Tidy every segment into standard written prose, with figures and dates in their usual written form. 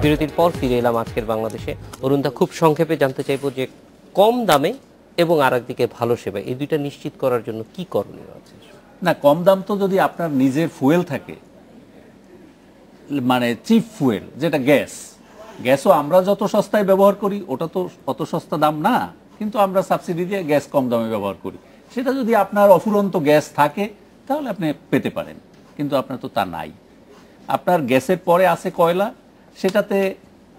বিরতির পর ফিরে এলাম আজকের বাংলাদেশে। অরুণদা, খুব সংক্ষেপে জানতে চাইবো যে কম দামে এবং আরেকদিকে ভালো সেবা, এই দুইটা নিশ্চিত করার জন্য কি করণীয় আছে? না, কম দাম তো যদি আপনার নিজের ফুয়েল থাকে, মানে চিপ ফুয়েল যেটা গ্যাসও আমরা যত সস্তায় ব্যবহার করি ওটা তো অত সস্তা দাম না, কিন্তু আমরা সাবসিডি দিয়ে গ্যাস কম দামে ব্যবহার করি। সেটা যদি আপনার অফুরন্ত গ্যাস থাকে তাহলে আপনি পেতে পারেন, কিন্তু আপনার তো তা নাই। আপনার গ্যাসের পরে আছে কয়লা, সেটাতে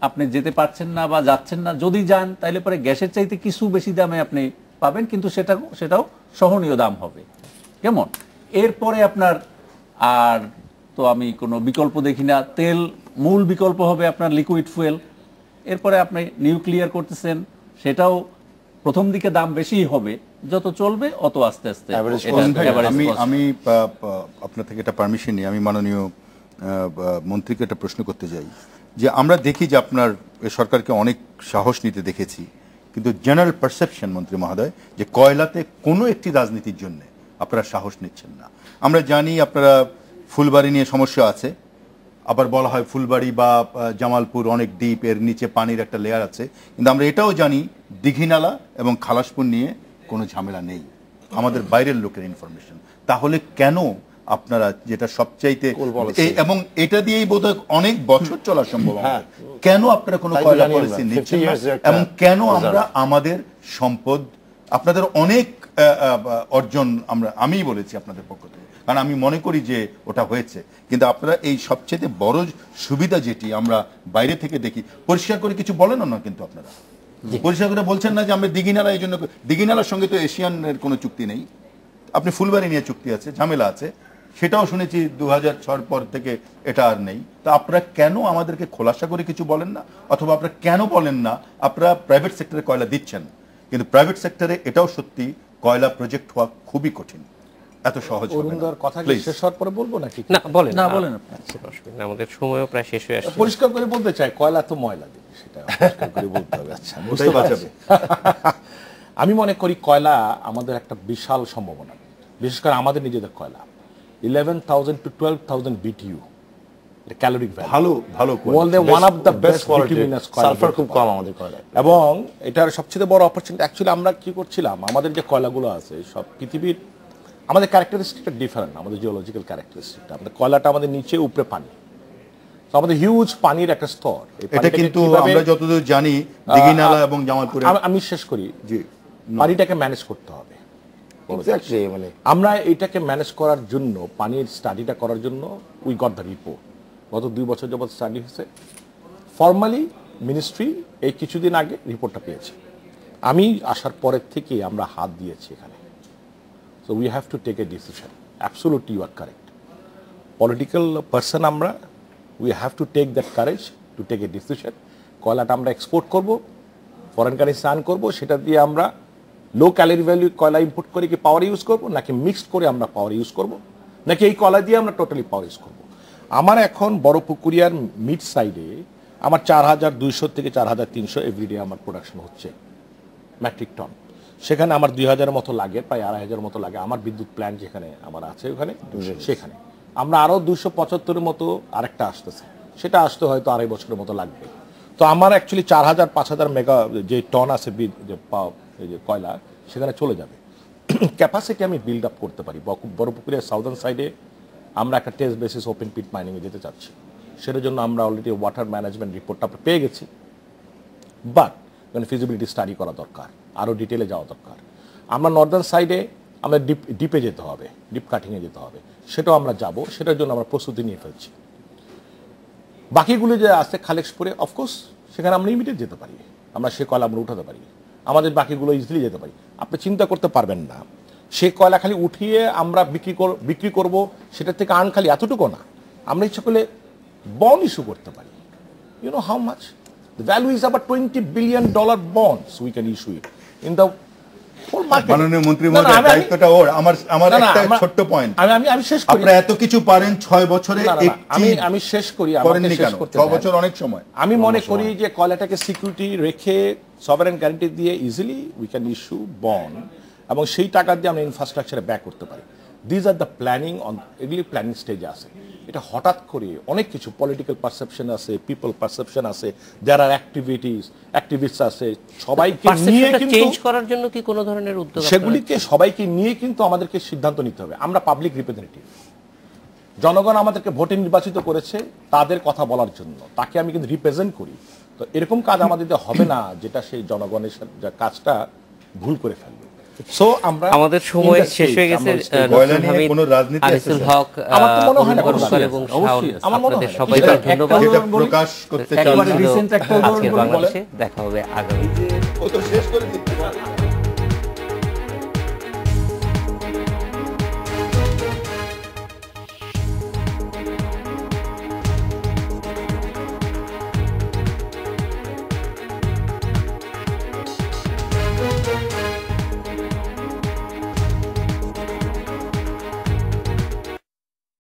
আপনি যেতে পারছেন না বা যাচ্ছেন না। যদি যান তাহলে পরে গ্যাসের চাইতে কিছু বেশি দামে আপনি পাবেন, কিন্তু সেটাও সহনীয় দাম হবে। কেমন? এরপরে আপনার আর তো আমি কোনো বিকল্প দেখি না। তেল মূল বিকল্প হবে আপনার লিকুইড ফুয়েল। এরপরে আপনি নিউক্লিয়ার করতেছেন, সেটাও প্রথম দিকে দাম বেশি হবে, যত চলবে অত আস্তে আস্তে। আমি আপনার থেকে এটা পারমিশন নিয়ে আমি মাননীয় মন্ত্রীকে একটা প্রশ্ন করতে চাই যে আমরা দেখি যে আপনার সরকারকে অনেক সাহস নিতে দেখেছি, কিন্তু জেনারেল পারসেপশন মন্ত্রী মহোদয় যে কয়লাতে কোনো একটি রাজনীতির জন্য আপনারা সাহস নিচ্ছেন না। আমরা জানি আপনারা ফুলবাড়ি নিয়ে সমস্যা আছে, আবার বলা হয় ফুলবাড়ি বা জামালপুর অনেক ডিপ, এর নিচে পানির একটা লেয়ার আছে, কিন্তু আমরা এটাও জানি দীঘিনালা এবং খালাসপুর নিয়ে কোনো ঝামেলা নেই, আমাদের বাইরের লোকের ইনফরমেশন। তাহলে কেন আপনারা, যেটা সবচাইতে এবং এটা দিয়েই বোধহয় অনেক বছর চলা সম্ভব, কেন আপনারা কোনো কয়লা পলিসি নিচ্ছেন না এবং কেন আমরা আমাদের সম্পদ, আপনাদের অনেক অর্জন আমি বলেছি আপনাদের পক্ষ থেকে, কারণ আমি মনে করি যে ওটা হয়েছে, কিন্তু আপনারা এই সবচেয়ে বড় সুবিধা যেটি আমরা বাইরে থেকে দেখি, পরিষ্কার করে কিছু বলেন না, কিন্তু আপনারা পরিষ্কার করে বলছেন না যে আমরা দীঘিনালা, এই জন্য দীঘিনালার সঙ্গে তো এশিয়ানের কোনো চুক্তি নেই, আপনি ফুলবাড়ি নিয়ে চুক্তি আছে, ঝামেলা আছে, সেটাও শুনেছি 2006 পর থেকে এটা আর নেই। তো আপনারা কেন আমাদেরকে খোলাসা করে কিছু বলেন না, অথবা আপনারা কেন বলেন না আপনারা প্রাইভেট সেক্টরে কয়লা দিচ্ছেন, কিন্তু প্রাইভেট সেক্টরে এটাও সত্যি কয়লা প্রজেক্ট হওয়া খুবই কঠিন, এত সহজ হবে না। কথা শেষ হওয়ার পরে বলবো নাকি? না, বলেন। আমাদের সময়ও প্রায় শেষ হয়ে আসছে। পরিষ্কার করে বলতে চাই, কয়লা তো ময়লা দিবে, সেটা পরিষ্কার করে বলতে হবে। আচ্ছা, বুঝতে পারছি। আমি মনে করি কয়লা আমাদের একটা বিশাল সম্ভাবনা, বিশেষ করে আমাদের নিজেদের কয়লা 11,000 to 12,000 BTU ক্যালোরিক ভ্যালু, ভালো ওয়ার্ল্ডে one of the best bituminous কয়লা, সালফার খুব কম আমাদের কয়লা। এবং এটার সবচেয়ে বড় অপরচুনিটি অ্যাকচুয়ালি আমরা কি করছিলাম, আমাদের যে কয়লাগুলো আছে সব পৃথিবীর, আমাদের ক্যারেক্টারিস্টিকটা ডিফারেন্ট, আমাদের জিওলজিক্যাল ক্যারেক্টারিস্টিকটা, আমাদের কয়লাটা আমাদের নিচে উপরে পানি, তো আমাদের হিউজ পানির একটা স্তর। এটা কিন্তু আমরা যতদূর জানি দীঘিনালা এবং জামালপুরে, আমি শেষ করি, যে পানিটাকে ম্যানেজ করতে হবে। মানে আমরা এইটাকে ম্যানেজ করার জন্য, পানির স্টাডিটা করার জন্য উই গট দ্য রিপোর্ট। গত 2 বছর যাবৎ স্টাডি হয়েছে, ফর্মালি মিনিস্ট্রি এই কিছুদিন আগে রিপোর্টটা পেয়েছে। আমি আসার পরের থেকে আমরা হাত দিয়েছি এখানে। So we have to take a decision. Absolutely you are correct. Political person আমরা, we have to take that courage to take a decision. কয়লাটা আমরা এক্সপোর্ট করব, ফরেন কারেন্সি আর্ন করবো, সেটা দিয়ে আমরা লো ক্যালোরি ভ্যালু কয়লা ইম্পোর্ট করে কি পাওয়ার ইউজ করবো, নাকি মিক্সড করে আমরা পাওয়ার ইউজ করবো, নাকি এই কয়লা দিয়ে আমরা টোটালি পাওয়ার ইউজ করবো। আমার এখন বড় পুকুরিয়ার মিড সাইডে আমার 4,200 থেকে 4,300 এভরিডে আমার প্রোডাকশন হচ্ছে মেট্রিক টন। সেখানে আমার 2,000 মতো লাগে, প্রায় 2,500 মতো লাগে আমার বিদ্যুৎ প্ল্যান্ট যেখানে আমার আছে ওখানে, সেখানে আমরা আরও 275 মতো আরেকটা আসতেছে, সেটা আসতে হয়তো 2.5 বছরের মতো লাগবে। তো আমার অ্যাকচুয়ালি 4,000-5,000 মেগা যে টন আছে এই যে কয়লা, সেখানে চলে যাবে। ক্যাপাসিটি আমি বিল্ড আপ করতে পারি। বড়পুকুরের সাউদার্ন সাইডে আমরা একটা টেস্ট বেসিস ওপেন পিট মাইনিংয়ে যেতে চাচ্ছি, সেটার জন্য আমরা অলরেডি ওয়াটার ম্যানেজমেন্ট রিপোর্টটা পেয়ে গেছি, বাট মানে ফিজিবিলিটি স্টাডি করা দরকার, আরও ডিটেলে যাওয়া দরকার। আমরা নর্দার্ন সাইডে আমরা ডিপে যেতে হবে, ডিপ কাটিংয়ে যেতে হবে, সেটাও আমরা যাব, সেটার জন্য আমরা প্রস্তুতি নিয়ে ফেলছি। বাকিগুলো যে আছে খালেকশপুরে, অফকোর্স সেখানে আমরা ইমিডিয়েট যেতে পারি, আমরা সে কয়লা আমরা উঠাতে পারি, আমাদের বাকিগুলো ইজিলি যেতে পারি। আপনি চিন্তা করতে পারবেন না সে কয়লা খালি উঠিয়ে আমরা বিক্রি করব, সেটার থেকে আর্ন খালি এতটুকু না, আমরা ইচ্ছা করলে বন্ড ইস্যু করতে পারি। You know how much the value is আবার $20 billion bonds we can issue it in the whole market. মাননীয় মন্ত্রী মহোদয়, দায়িত্বটা ওর। আমার একটা ছোট্ট পয়েন্ট, আমি শেষ করি। আপনারা এত কিছু পারেন 6 বছরে, আমি শেষ করি। 6 বছর অনেক সময়। আমি মনে করি যে কয়লাটাকে সিকিউরিটি রেখে সভারেন গ্যারান্টি দিয়ে easily we can issue bond, এবং সেই টাকা দিয়ে আমরা ইনফ্রাস্ট্রাকচারে ব্যাক করতে পারি। These are the planning on, এগুলি প্ল্যানিং স্টেজে আছে। এটা হঠাৎ করে অনেক কিছু পলিটিক্যাল পারসেপশন আছে, পিপল পারসেপশন আছে, যারা অ্যাক্টিভিস্ট আছে, সবাইকে নিয়ে কিন্তু চেঞ্জ করার জন্য কি কোনো ধরনের উদ্যোগ সেগুলিকে সবাইকে নিয়ে কিন্তু আমাদেরকে সিদ্ধান্ত নিতে হবে। আমরা পাবলিক রিপ্রেজেন্টেটিভ, জনগণ আমাদেরকে ভোটে নির্বাচিত করেছে তাদের কথা বলার জন্য, তাকে আমি কিন্তু রিপ্রেজেন্ট করি। তো এরকম কাজ আমাদের হবে না যেটা সেই জনগণের কাজটা ভুল করে ফেলবে। সো আমরা আমাদের সময় শেষ হয়ে গেছে। কয়লা নিয়ে কোনো রাজনীতি আছে আনিসুল স্যার? হক, আমার তো মনে হয় না কোনো নমস্কার রাজনীতি এবং আছে। অবশ্যই আছে। আমার মনে আপনাদের হয় না। সবাইকে ধন্যবাদ। যেটা প্রকাশ করতে চান একেবারে recent একটা উদাহরণ আজকের বলুন। বাংলাদেশে দেখা হবে আগামী ও তো শেষ করে দিচ্ছে।